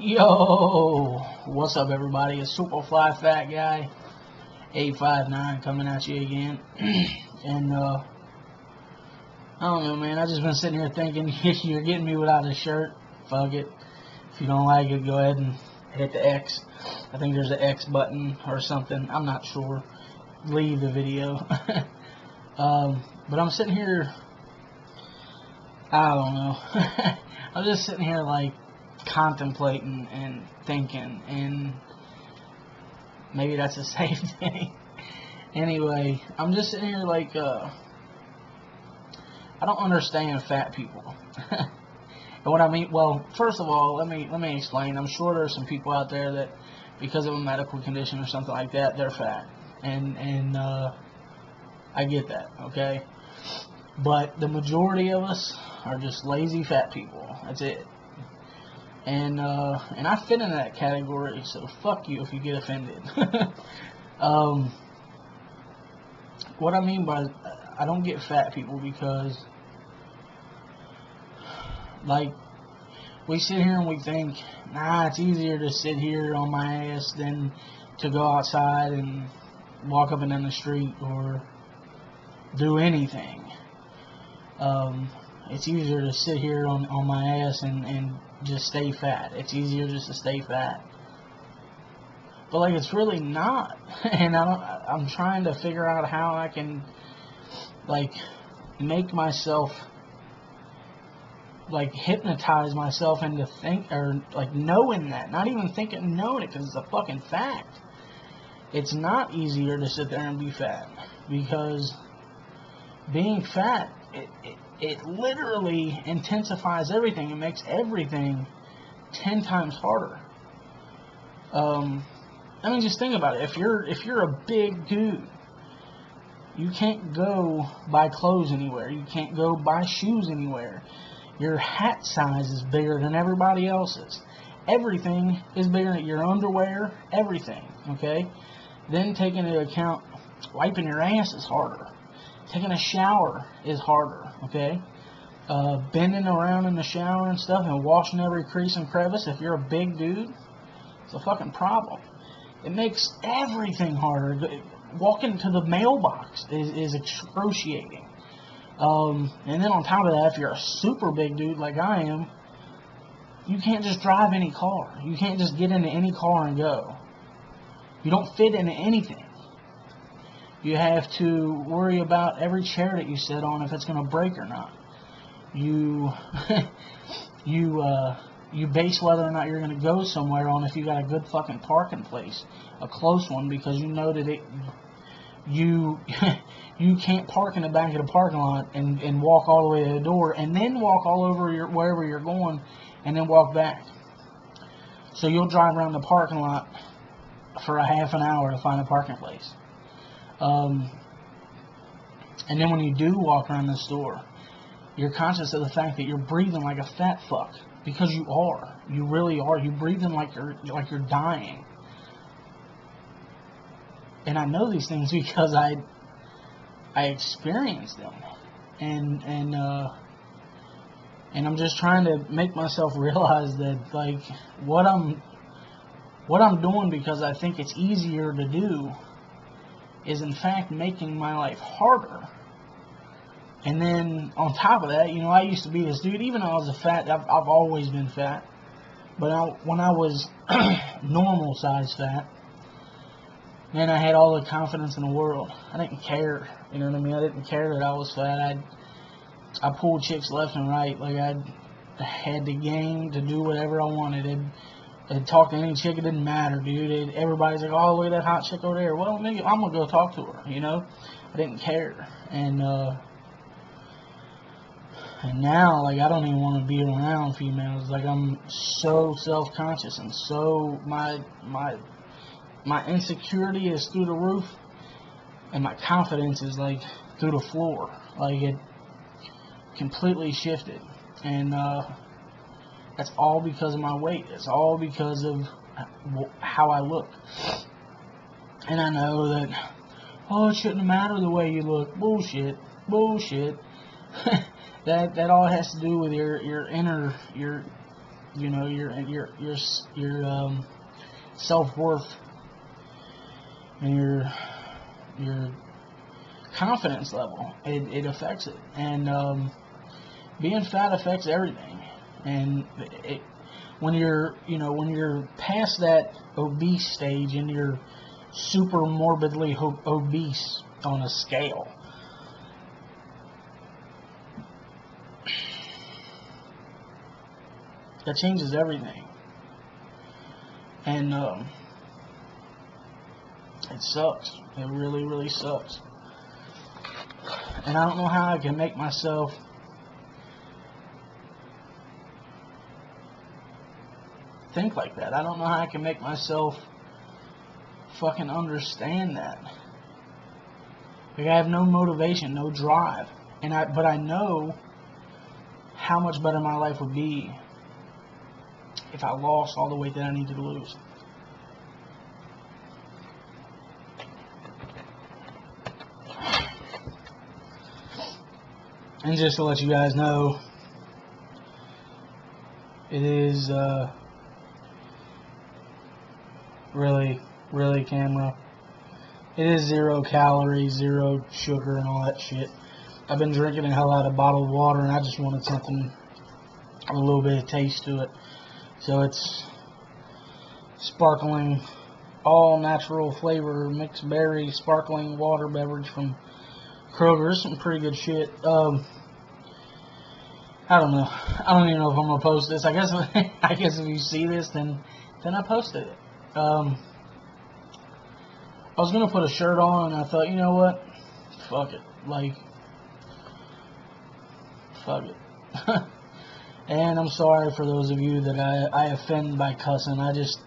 Yo, what's up, everybody? It's Superfly Fat Guy 859 coming at you again. And I don't know, man. I just been sitting here thinking, you're getting me without a shirt. Fuck it. If you don't like it, go ahead and hit the X. I think there's an X button or something. I'm not sure. Leave the video. But I'm sitting here. I don't know. I'm just sitting here like contemplating and thinking, and maybe that's a safe thing. Anyway, I'm just sitting here like I don't understand fat people. And what I mean, well, first of all, let me explain. I'm sure there's some people out there that because of a medical condition or something like that, they're fat, and I get that, okay? But the majority of us are just lazy fat people. That's it. And I fit in that category, so fuck you if you get offended. What I mean by I don't get fat people because, like, we sit here and we think, nah, it's easier to sit here on my ass than to go outside and walk up and down the street or do anything. It's easier to sit here on my ass and just stay fat. It's easier just to stay fat. But, like, it's really not. And I'm trying to figure out how I can, like, make myself, like, hypnotize myself into knowing that. Not even thinking, knowing it, because it's a fucking fact. It's not easier to sit there and be fat. Because being fat, it literally intensifies everything. It makes everything 10 times harder. I mean, just think about it. If you're a big dude, you can't go buy clothes anywhere. You can't go buy shoes anywhere. Your hat size is bigger than everybody else's. Everything is bigger than your underwear, everything, okay? Then take into account wiping your ass is harder. Taking a shower is harder, okay? Bending around in the shower and stuff and washing every crease and crevice, if you're a big dude, it's a fucking problem. It makes everything harder. Walking to the mailbox is excruciating. And then on top of that, if you're a super big dude like I am, you can't just drive any car. You can't just get into any car and go. You don't fit into anything. You have to worry about every chair that you sit on, if it's going to break or not. You base whether or not you're going to go somewhere on if you got a good fucking parking place, a close one, because you know that you can't park in the back of the parking lot and walk all the way to the door and then walk all over wherever you're going and then walk back. So you'll drive around the parking lot for a half an hour to find a parking place. And then when you do walk around the store, you're conscious of the fact that you're breathing like a fat fuck, because you are. You really are. You're breathing like you're dying. And I know these things because I experienced them, and I'm just trying to make myself realize that, like, what I'm doing because I think it's easier to do is in fact making my life harder. And then on top of that, you know, I used to be this dude, even though I was a fat, I've always been fat, but when I was normal size fat, man, I had all the confidence in the world. I didn't care, you know what I mean? I didn't care that I was fat. I pulled chicks left and right. Like, I had the game to do whatever I wanted. I'd talk to any chick, it didn't matter, dude. Everybody's like, oh, look at that hot chick over there. Well, maybe I'm going to go talk to her, you know? I didn't care. And now, like, I don't even want to be around females. Like, I'm so self-conscious, and so my insecurity is through the roof, and my confidence is, like, through the floor. Like, it completely shifted. And that's all because of my weight. It's all because of how I look. And I know that, oh, it shouldn't matter the way you look. Bullshit. That all has to do with your inner you know, your self-worth and your confidence level. It affects it, and being fat affects everything. And when you're past that obese stage and you're super morbidly obese on a scale, that changes everything. And it sucks. It really, really sucks. And I don't know how I can make myself think like that. I don't know how I can make myself fucking understand that. Like, I have no motivation, no drive. But I know how much better my life would be if I lost all the weight that I needed to lose. And just to let you guys know, it is really, camera, it is 0 calories, 0 sugar, and all that shit. I've been drinking a hell out of bottled water, and I just wanted something with a little bit of taste to it. So it's sparkling, all natural flavor, mixed berry, sparkling water beverage from Kroger. Some pretty good shit. I don't know. I don't even know if I'm gonna post this. I guess if you see this, then I posted it. I was gonna put a shirt on, and I thought, you know what? Fuck it. Like, fuck it. And I'm sorry for those of you that I offend by cussing. I just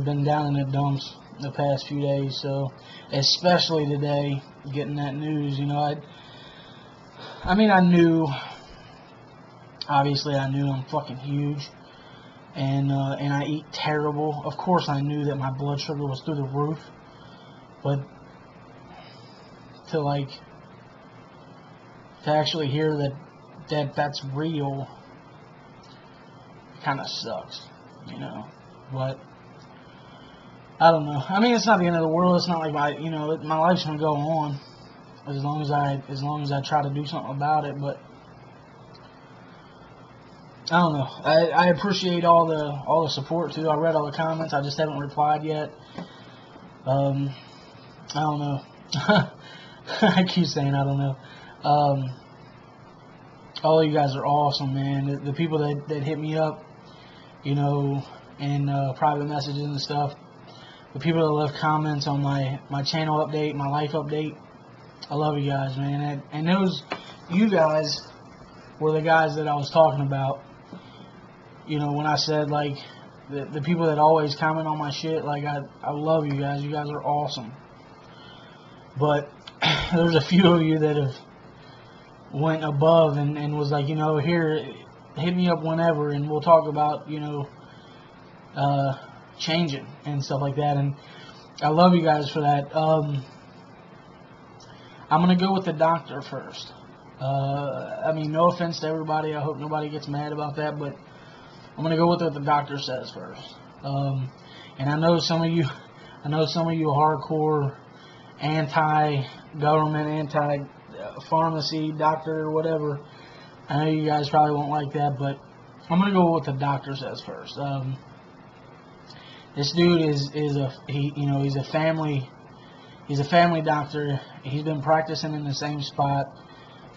been down in the dumps the past few days, so especially today, getting that news. You know, I mean, I knew. Obviously, I knew I'm fucking huge, and I eat terrible. Of course, I knew that my blood sugar was through the roof, but to actually hear that's real kind of sucks, you know. But I don't know. I mean, it's not the end of the world. It's not like my life's gonna go on as long as I try to do something about it. But I don't know. I appreciate all the support too. I read all the comments. I just haven't replied yet. I don't know. I keep saying I don't know. All you guys are awesome, man. The people that hit me up, you know, in private messages and stuff. The people that left comments on my channel update, my life update. I love you guys, man. And you guys were the guys that I was talking about. You know, when I said, like, the people that always comment on my shit, like, I love you guys. You guys are awesome. But there's a few of you that have went above and was like, you know, here, hit me up whenever, and we'll talk about, you know, changing and stuff like that. And I love you guys for that. I'm going to go with the doctor first. I mean, no offense to everybody. I hope nobody gets mad about that, but I'm going to go with what the doctor says first. And I know some of you hardcore anti-government, anti-pharmacy, doctor, or whatever. I know you guys probably won't like that, but I'm going to go with what the doctor says first. This dude he's a family doctor. He's been practicing in the same spot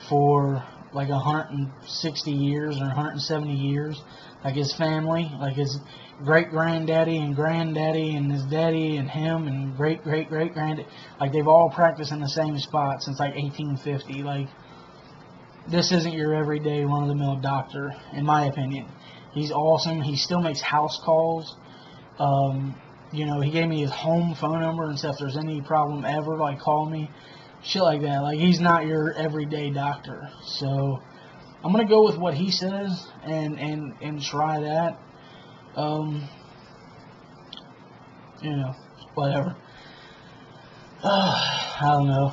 for like 160 years or 170 years. Like his family, like his great-granddaddy and granddaddy and his daddy and him and great-great-great-granddaddy, like they've all practiced in the same spot since like 1850. Like, this isn't your everyday run-of-the-mill doctor, in my opinion. He's awesome. He still makes house calls. You know, he gave me his home phone number and stuff. If there's any problem ever, like, call me. Shit like that. Like, he's not your everyday doctor. So I'm going to go with what he says and try that. You know, whatever. I don't know.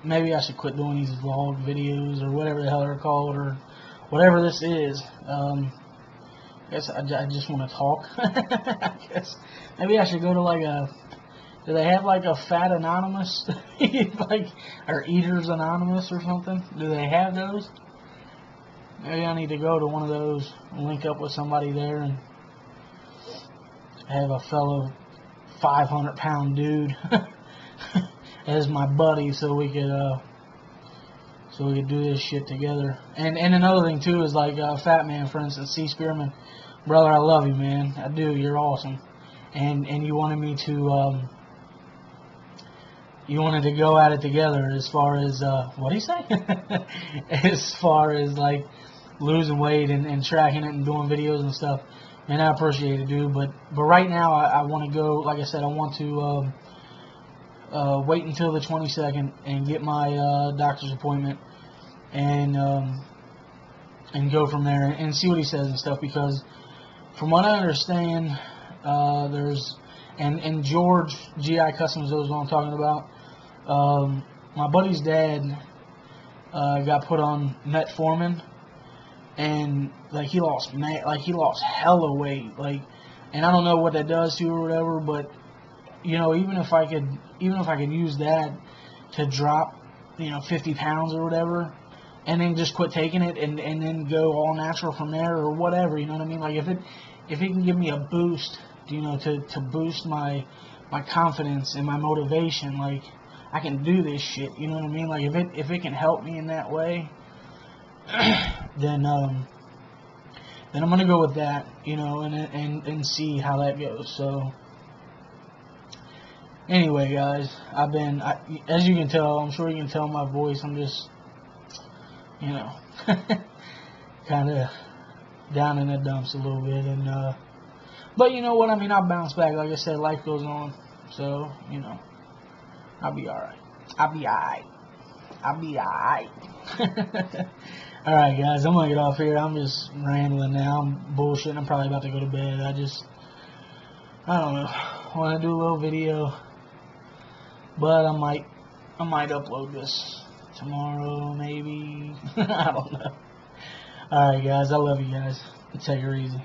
Maybe I should quit doing these vlog videos or whatever the hell they're called, whatever this is. I guess I just want to talk. I guess maybe I should go to like a. Do they have like a Fat Anonymous, like, or Eaters Anonymous or something? Do they have those? Maybe I need to go to one of those, link up with somebody there, and have a fellow 500-pound dude as my buddy, so we could do this shit together. And another thing too is like Fat Man, for instance, C. Spearman, brother, I love you, man. I do. You're awesome. And you wanted me to you wanted to go at it together as far as what do you say? As far as like losing weight and tracking it and doing videos and stuff. Man, I appreciate it, dude. But right now I want to go. Like I said, I want to wait until the 22nd and get my doctor's appointment and go from there and see what he says and stuff, because from what I understand, there's and George GI Customs knows what I'm talking about. My buddy's dad got put on metformin, and like he lost hella weight, like, and I don't know what that does to you or whatever, but you know, even if I could use that to drop, 50 pounds or whatever, and then just quit taking it and then go all natural from there or whatever, you know what I mean? Like if it can give me a boost, to boost my confidence and my motivation, like I can do this shit, you know what I mean? Like if it can help me in that way, then I'm gonna go with that, and see how that goes. So anyway, guys, as you can tell, I'm sure you can tell my voice, I'm just, kind of down in the dumps a little bit, and but you know what I mean, I'll bounce back. Like I said, life goes on, so I'll be alright. I'll be alright. Alright, guys, I'm gonna get off here. I'm just rambling now. I'm bullshitting. I'm probably about to go to bed. I don't know. I want to do a little video, but I might upload this tomorrow, maybe. I don't know. Alright, guys, I love you guys. Take it easy.